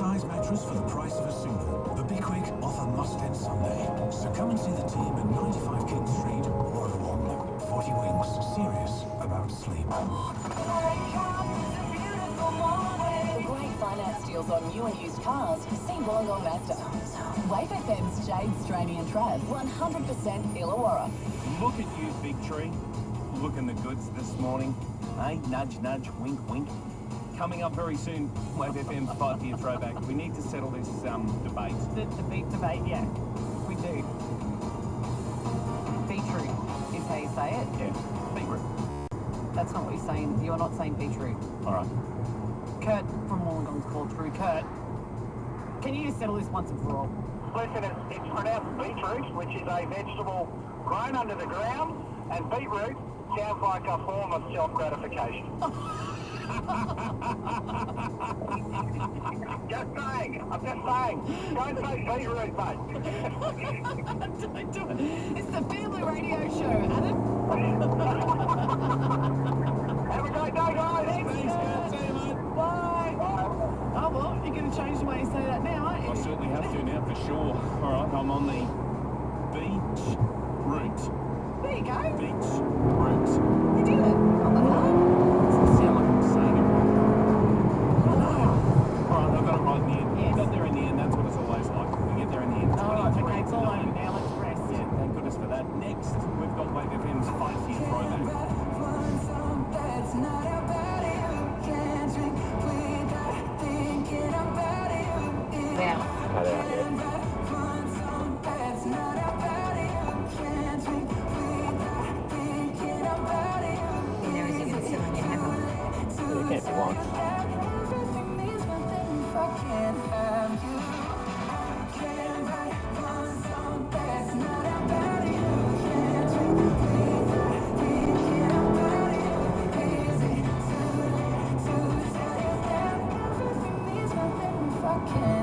size mattress for the price of a single. The Be Quick offer must end Sunday. So come and see the team at 95 King Street, Warrawong. 40 Wings, serious about sleep. For great finance deals on new and used cars, see Wollongong Mazda. Wave FM's Jade, Straney and Trav, 100% Illawarra. Look at you, Big Tree. Looking the goods this morning. Hey, nudge, nudge, wink, wink. Coming up very soon, Wave FM's 5-year throwback. We need to settle this debate. The beat debate, yeah, we do. Beetroot is how you say it. Yeah, beetroot. That's not what you're saying. You're not saying beetroot. All right. Kurt from Wollongong's called through. Kurt, can you just settle this once and for all? Listen, it's pronounced beetroot, which is a vegetable grown under the ground, and beetroot sounds like a form of self-gratification. Just saying, I'm just saying. Don't say beetroot, mate. Don't do it. It's the family radio show, Adam. Have a great day, guys. Thanks, Kurt. See you, mate. Bye. Oh, well, you're going to change the way you say that now, aren't you? I certainly have to now, for sure. All right, I'm on the beach route. There you go. Beach route. You did it. Not that hard. Doesn't sound like I'm saying it right. I don't know. All right, I've got it right in the end. Yes. We got there in the end. That's what it's always like. We get there in the end. All right, okay, it's all 23 over now. Let's rest. Yeah, thank goodness for that. Next, we've got Wave FM's 5-year throwback. Now. You know, is he going to sit on your hammer? You can't be wrong. Can